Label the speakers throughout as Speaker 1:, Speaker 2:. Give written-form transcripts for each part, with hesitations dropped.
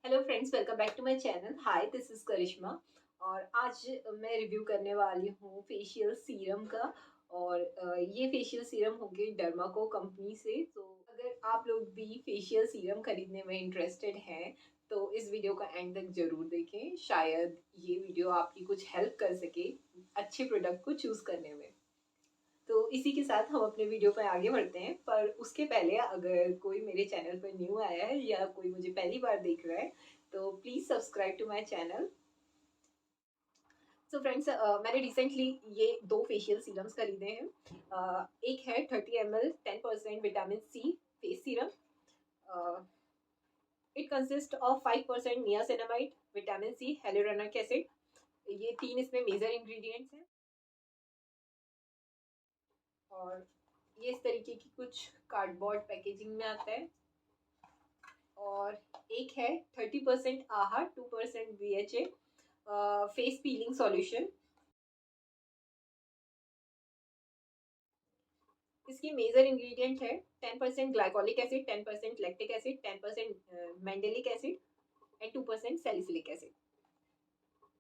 Speaker 1: Hello friends, welcome back to my channel. Hi, this is Karishma. और आज मैं review करने वाली हूँ फेशियल सीरम का। और ये फेशियल सीरम होंगे डर्माको कंपनी से। तो अगर आप लोग भी फेशियल सीरम खरीदने में इंटरेस्टेड हैं तो इस वीडियो का एंड तक जरूर देखें। शायद ये वीडियो आपकी कुछ हेल्प कर सके अच्छे प्रोडक्ट को चूज करने में। तो इसी के साथ हम अपने वीडियो पर आगे बढ़ते हैं, पर उसके पहले अगर कोई मेरे चैनल पर न्यू आया है या कोई मुझे पहली बार देख रहा है तो please subscribe to my channel. So friends, मैंने रिसेंटली ये दो फेशियल सीरम्स खरीदे हैं। एक है 30 ml 10% vitamin C face serum. It consist of 5% niacinamide, vitamin C, hyaluronic acid. ये तीन इसमें मेजर इंग्रेडिएंट्स हैं। और ये इस तरीके की कुछ कार्डबोर्ड पैकेजिंग में आता है। और एक है 30% AHA 2% BHA face peeling solution. इसकी मेजर इंग्रेडिएंट है 10% glycolic acid, 10% lactic acid, 10% mandelic acid and 2% salicylic acid.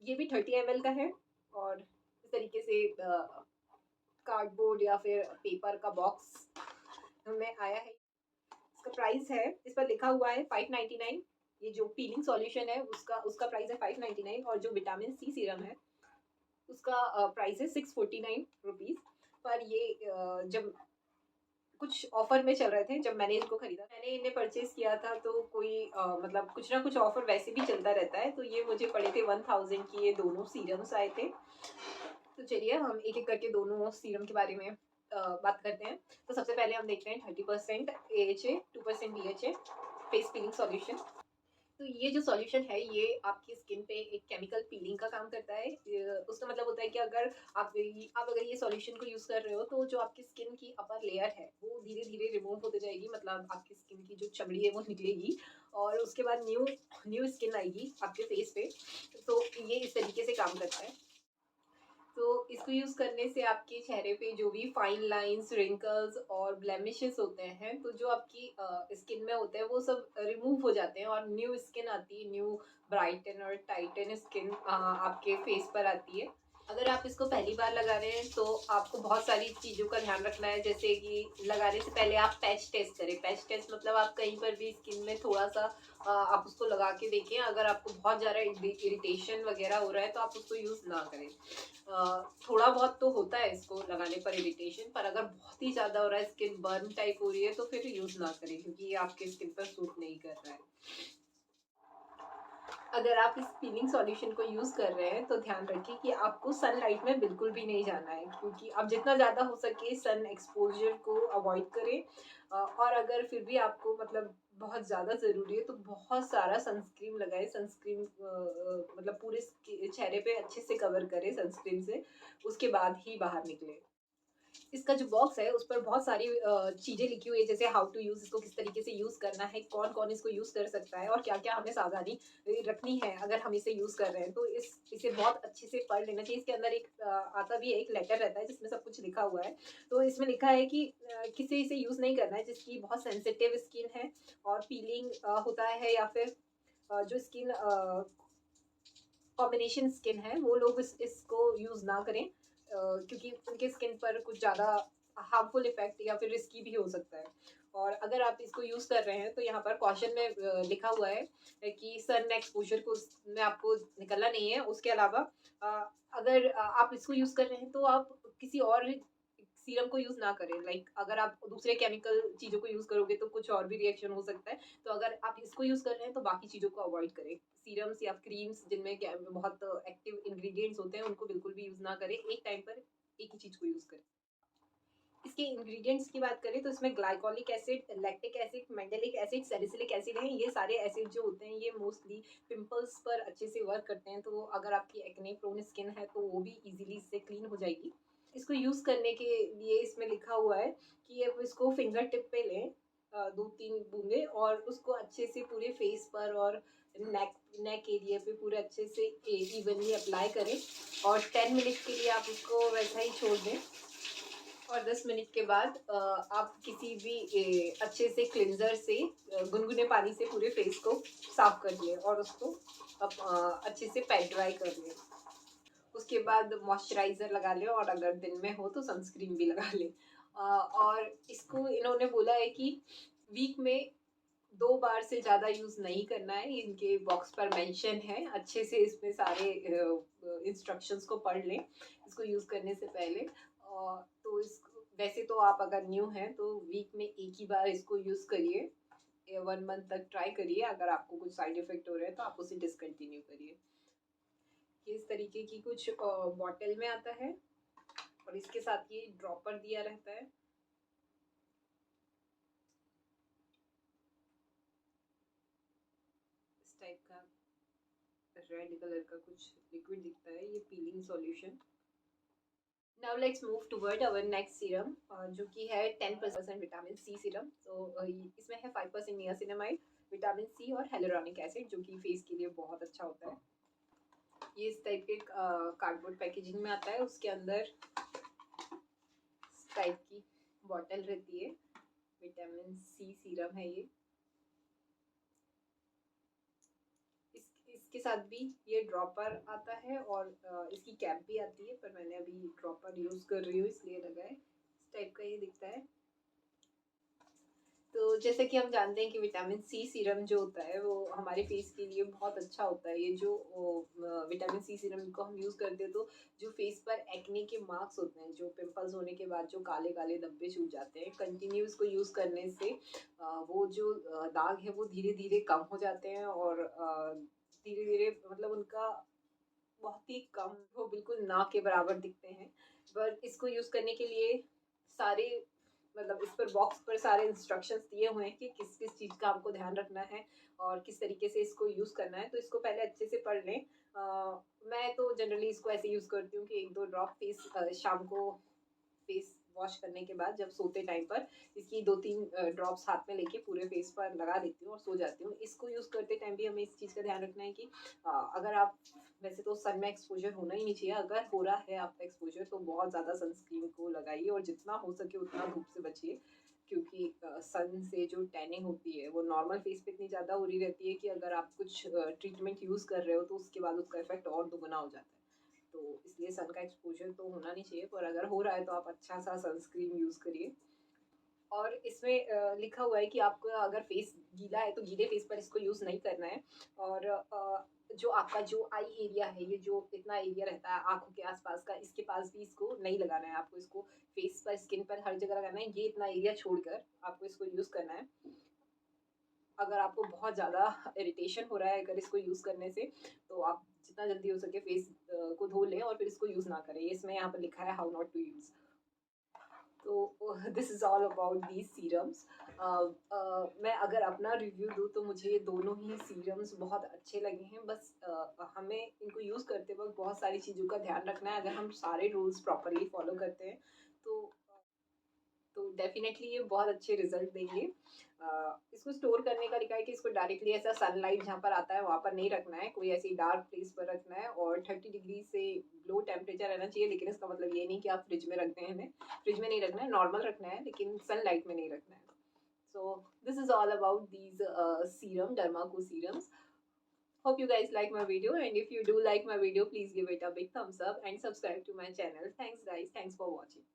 Speaker 1: ये भी 30 ml का है। और इस तरीके से कार्डबोर्ड या फिर पेपर का बॉक्स में आया है। इसका प्राइस है, इस पर लिखा हुआ है 599। ये जो पीलिंग सॉल्यूशन है उसका उसका प्राइस है 599। और जो विटामिन सी सीरम है उसका प्राइस है 649 रुपीज। पर ये जब कुछ ऑफर में चल रहे थे, जब मैंने इनको खरीदा, मैंने इन्हें परचेज किया था तो कोई मतलब कुछ ना कुछ ऑफर वैसे भी चलता रहता है। तो ये मुझे पड़े थे 1000 की। ये दोनों सीरम्स आए थे। तो चलिए हम एक एक करके दोनों सीरम के बारे में बात करते हैं। तो सबसे पहले हम देखते हैं 30% AHA 2% BHA face peeling solution. तो ये जो सॉल्यूशन है ये आपकी स्किन पे एक केमिकल पीलिंग का काम करता है। उसका मतलब होता है कि अगर आप अगर ये सॉल्यूशन को यूज कर रहे हो तो जो आपकी स्किन की अपर लेयर है वो धीरे धीरे रिमूव होते जाएगी। मतलब आपकी स्किन की जो चमड़ी है वो निकलेगी और उसके बाद न्यू न्यू स्किन आएगी आपके फेस पे। तो ये इस तरीके से काम करता है। तो इसको यूज करने से आपके चेहरे पे जो भी फाइन लाइंस, रिंकल्स और ब्लेमिशेस होते हैं तो जो आपकी स्किन में होते हैं वो सब रिमूव हो जाते हैं और न्यू स्किन आती है। न्यू ब्राइटन और टाइटन स्किन आपके फेस पर आती है। अगर आप इसको पहली बार लगा रहे हैं तो आपको बहुत सारी चीज़ों का ध्यान रखना है। जैसे कि लगाने से पहले आप पैच टेस्ट करें। पैच टेस्ट मतलब आप कहीं पर भी स्किन में थोड़ा सा आप उसको लगा के देखें। अगर आपको बहुत ज़्यादा इरिटेशन वगैरह हो रहा है तो आप उसको यूज़ ना करें। थोड़ा बहुत तो होता है इसको लगाने पर इरिटेशन, पर अगर बहुत ही ज़्यादा हो रहा है, स्किन बर्न टाइप हो रही है तो फिर यूज़ ना करें क्योंकि ये आपके स्किन पर सूट नहीं कर रहा है। अगर आप इस पीलिंग सॉल्यूशन को यूज कर रहे हैं तो ध्यान रखिए कि आपको सनलाइट में बिल्कुल भी नहीं जाना है, क्योंकि आप जितना ज्यादा हो सके सन एक्सपोजर को अवॉइड करें। और अगर फिर भी आपको मतलब बहुत ज्यादा जरूरी है तो बहुत सारा सनस्क्रीन लगाए। सनस्क्रीन मतलब पूरे चेहरे पे अच्छे से कवर करे सनस्क्रीन से, उसके बाद ही बाहर निकले। इसका जो बॉक्स है उस पर बहुत सारी चीजें लिखी हुई है, जैसे हाउ टू यूज, इसको किस तरीके से यूज करना है, कौन कौन इसको यूज कर सकता है और क्या क्या हमें सावधानी रखनी है अगर हम इसे यूज कर रहे हैं। तो इसे बहुत अच्छे से पढ़ लेना चाहिए। इसके अंदर एक आता भी है, एक लेटर रहता है जिसमें सब कुछ लिखा हुआ है। तो इसमें लिखा है कि किसे इसे यूज नहीं करना है जिसकी बहुत सेंसिटिव स्किन है और पीलिंग होता है, या फिर जो स्किन कॉम्बिनेशन स्किन है वो लोग इसको यूज ना करें, क्योंकि उनके स्किन पर कुछ ज़्यादा हार्मफुल इफेक्ट या फिर रिस्की भी हो सकता है। और अगर आप इसको यूज कर रहे हैं तो यहाँ पर कॉशन में लिखा हुआ है कि सन एक्सपोजर को में आपको निकलना नहीं है। उसके अलावा अगर आप इसको यूज कर रहे हैं तो आप किसी और सीरम को यूज ना करें। लाइक अगर आप दूसरे केमिकल चीजों को यूज करोगे तो कुछ और भी रिएक्शन हो सकता है। तो अगर आप इसको यूज कर रहे हैं तो बाकी चीजों को अवॉइड करें। सीरम्स या क्रीम्स जिनमें बहुत एक्टिव इंग्रेडिएंट्स होते हैं उनको बिल्कुल भी यूज ना करें। एक टाइम पर एक ही चीज को यूज करें। इसके इंग्रेडिएंट्स की बात करें तो इसमें glycolic acid, lactic acid, mandelic acid, salicylic acid है। ये सारे एसिड जो होते हैं ये मोस्टली पिंपल्स पर अच्छे से वर्क करते हैं। तो अगर आपकी एक्ने प्रोन स्किन है तो वो भी इजीली इससे क्लीन हो जाएगी। इसको यूज करने के लिए इसमें लिखा हुआ है कि आप इसको फिंगर टिप पे लें, 2-3 बूंदे, और उसको अच्छे से पूरे फेस पर और नेक नेक एरिया पे पूरे अच्छे से इवनली अप्लाई करें और 10 मिनट के लिए आप उसको वैसा ही छोड़ दें। और 10 मिनट के बाद आप किसी भी अच्छे से क्लिनजर से गुनगुने पानी से पूरे फेस को साफ कर लें और उसको अच्छे से पैक ड्राई कर लें। उसके बाद मॉइस्चराइज़र लगा लें और अगर दिन में हो तो सनस्क्रीन भी लगा लें। और इसको इन्होंने बोला है कि वीक में 2 बार से ज़्यादा यूज़ नहीं करना है, इनके बॉक्स पर मेंशन है। अच्छे से इसमें सारे इंस्ट्रक्शंस को पढ़ लें इसको यूज़ करने से पहले। तो इसको वैसे तो आप अगर न्यू हैं तो वीक में 1 ही बार इसको यूज़ करिए। 1 मंथ तक ट्राई करिए, अगर आपको कुछ साइड इफ़ेक्ट हो रहे हैं तो आप उसे डिसकंटिन्यू करिए। ये इस तरीके की कुछ बॉटल में आता है और इसके साथ ये ड्रॉपर दिया रहता है। इस टाइप का रेड कलर का कुछ लिक्विड दिखता है, ये piling solution. Now let's move toward our next serum, जो कि है 10% विटामिन सी सीरम। तो इसमें है 5% नियासिनामाइड, विटामिन सी और हेलुरोनिक एसिड, जो कि फेस के लिए बहुत अच्छा होता है। ये इस टाइप के कार्डबोर्ड पैकेजिंग में आता है। उसके अंदर इस टाइप की बॉटल रहती है। विटामिन सी सीरम है ये। इसके साथ भी ये ड्रॉपर आता है और इसकी कैप भी आती है, पर मैंने अभी ड्रॉपर यूज़ कर रही हूँ इसलिए लगा है। इस टाइप का ये दिखता है। तो जैसे कि हम जानते हैं कि विटामिन सी सीरम जो होता है वो हमारे फेस के लिए बहुत अच्छा होता है। ये जो विटामिन सी सीरम को हम यूज़ करते हैं तो जो फेस पर एक्ने के मार्क्स होते हैं, जो पिंपल्स होने के बाद जो काले काले धब्बे छूट जाते हैं, कंटिन्यू इसको यूज़ करने से वो जो दाग है वो धीरे धीरे कम हो जाते हैं और धीरे धीरे मतलब उनका बहुत ही कम, वो बिल्कुल ना के बराबर दिखते हैं। पर इसको यूज़ करने के लिए सारे मतलब इस पर बॉक्स पर सारे इंस्ट्रक्शंस दिए हुए हैं कि किस किस चीज़ का आपको ध्यान रखना है और किस तरीके से इसको यूज़ करना है। तो इसको पहले अच्छे से पढ़ लें। मैं तो जनरली इसको ऐसे यूज़ करती हूँ कि 1-2 ड्रॉप फेस शाम को फेस वॉश करने के बाद जब सोते टाइम पर इसकी 2-3 ड्रॉप्स हाथ में लेके पूरे फेस पर लगा देती हूँ और सो जाती हूँ। इसको यूज़ करते टाइम भी हमें इस चीज़ का ध्यान रखना है कि अगर आप वैसे तो सन में एक्सपोज़र होना ही नहीं चाहिए, अगर हो रहा है आपका एक्सपोज़र तो बहुत ज़्यादा सनस्क्रीन को लगाइए और जितना हो सके उतना धूप से बचिए, क्योंकि सन से जो टैनिंग होती है वो नॉर्मल फेस पे इतनी ज़्यादा हो रही रहती है कि अगर आप कुछ ट्रीटमेंट यूज़ कर रहे हो तो उसके बाद उसका इफ़ेक्ट और दुगुना हो जाता है। तो इसलिए सन का एक्सपोज़र तो होना नहीं चाहिए, पर अगर हो रहा है तो आप अच्छा सा सनस्क्रीन यूज़ करिए। और इसमें लिखा हुआ है कि आपका अगर फेस गीला है तो गीले फेस पर इसको यूज़ नहीं करना है। और जो आपका जो आई एरिया है, ये जो इतना एरिया रहता है आँखों के आस-पास का, इसके पास भी इसको नहीं लगाना है। आपको इसको फेस पर, स्किन पर हर जगह लगाना है। ये इतना एरिया छोड़कर आपको इसको यूज़ करना है। अगर आपको बहुत ज़्यादा इरिटेशन हो रहा है अगर इसको यूज़ करने से, तो आप जितना जल्दी हो सके फेस को धो लें और फिर इसको यूज़ ना करें। इसमें यहाँ पर लिखा है हाउ नॉट टू यूज़। तो this is all about these serums. मैं अगर अपना रिव्यू दूँ तो मुझे ये दोनों ही सीरम्स बहुत अच्छे लगे हैं। बस हमें इनको यूज़ करते वक्त बहुत सारी चीज़ों का ध्यान रखना है। अगर हम सारे रूल्स प्रॉपरली फॉलो करते हैं तो डेफिनेटली ये बहुत अच्छे रिजल्ट देंगे। इसको स्टोर करने का लिखा है कि इसको डायरेक्टली ऐसा सनलाइट जहाँ पर आता है वहाँ पर नहीं रखना है, कोई ऐसी डार्क प्लेस पर रखना है और 30 डिग्री से लो टेम्परेचर रहना चाहिए। लेकिन इसका मतलब ये नहीं कि आप फ्रिज में रख दें इन्हें, फ्रिज में नहीं रखना है, नॉर्मल रखना है लेकिन सनलाइट में नहीं रखना है। So this is all about these serum, Dermaco serums. Hope you guys like my video, and if you do like my video, please give it a big thumbs up and subscribe to my channel. Thanks guys, thanks for watching.